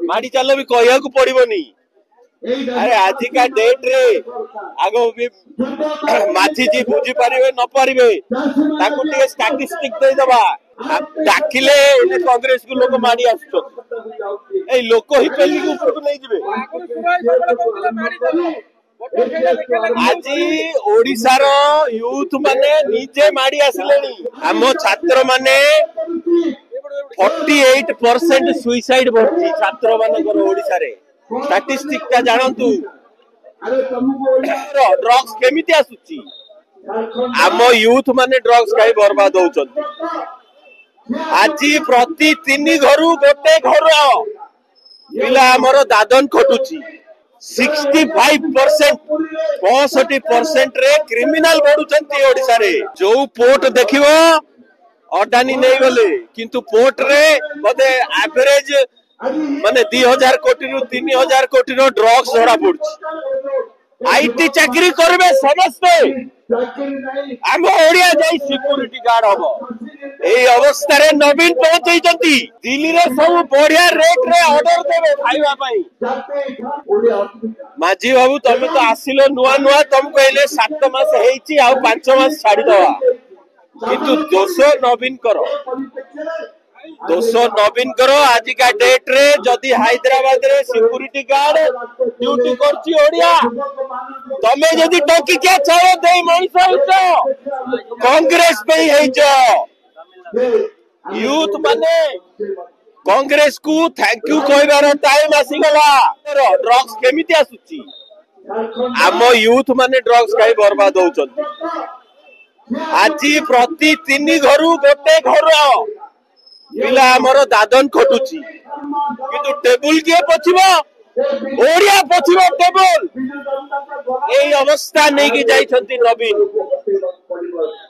माड़ी चल भी कहया को पड़ोनी। अरे आजिका डेट रे आग भी माझी जी बुझी पारे न पारे स्टाटिस्टिक दे दबा डाकिले कांग्रेस को लोक माड़ी आस लोक ही पेली ऊपर को नहीं जिवे। आज ओडिशार यूथ माने निजे माड़ी आसिलेनी। आम छात्र माने 48% सुइसाइड बढ़ी छात्र मानकर ओडिशा रे स्टैटिस्टिक ता जानतु। ड्रग्स केमिति आसुची आम यूथ माने ड्रग्स खाई बर्बाद होउचंती। आज प्रति 3 घरु गोटे घर पिला हमर दादन खटुची। 65% 65% रे क्रिमिनल बढ़ुचंती ओडिशा रे। जो पोर्ट देखिबो अडानी नहीं गले किंतु पोर्ट रे बोधे एवरेज माने 2000 कोटी रु 3000 कोटी रो ड्रग्स धरा पड़छ। आईटी चाकरी करबे समस्ते आम ओडिया जाई सिक्योरिटी गार्ड हबो। ए अवस्था रे नवीन पहुंचैचंती। दिल्ली रे सब बढ़िया रेट रे ऑर्डर देबे खाइबा पई। माझी बाबू तमे तो आसिलो नुआ नुआ तुम कहले 7 मास हेची आ 5 मास छाडी दवा किंतु दोष नवीन करो आज का डेट रे जदि हैदराबाद रे सिक्योरिटी गार्ड ड्यूटी करची ओडिया तमे जदि टोकी क्या चाहो दे मनिष होइछो कांग्रेस पे हेइछो। यूथ माने कांग्रेस को थैंक यू कहबार टाइम आसी गला। ड्रग्स केमिति आसुची आम यूथ माने ड्रग्स खाई बर्बाद होउचंती। आज प्रति 3 घरु गोटे घर पिला हमर दादन खटुची किंतु टेबुल किए पछिबो ओडिया पछिबो टेबुल। एई अवस्था नै कि जाइछंती नवीन।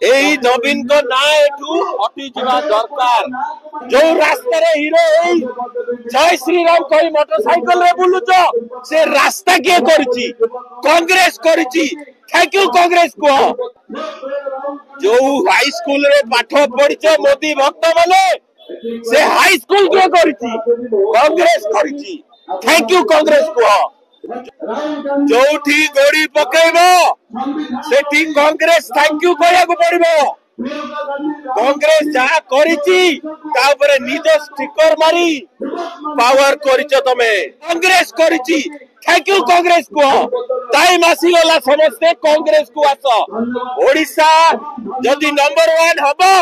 एई नवीन को ना एठू हटी जिबा दरकार। जो रास्ता रे हीरो एई जय श्री राम कहि मोटरसाइकल रे बुलुचो से रास्ता के करची कांग्रेस करची। थैंक यू कांग्रेस को। जो हाई स्कूल रे पाठ पढ़िछे मोदी भक्त माने से हाई स्कूल के करची कांग्रेस करची। थैंक यू कांग्रेस को। जोठी गोड़ी पकेबो सेठी कांग्रेस थैंक यू कहया को पड़िबो। कांग्रेस जहा करिची ता ऊपर निज स्टिकर मारी पावर करिचो तमे कांग्रेस करिची। थैंक यू कांग्रेस को। टाइम आसी गला समस्ते कांग्रेस को आस। ओडिशा जदि नंबर 1 हबो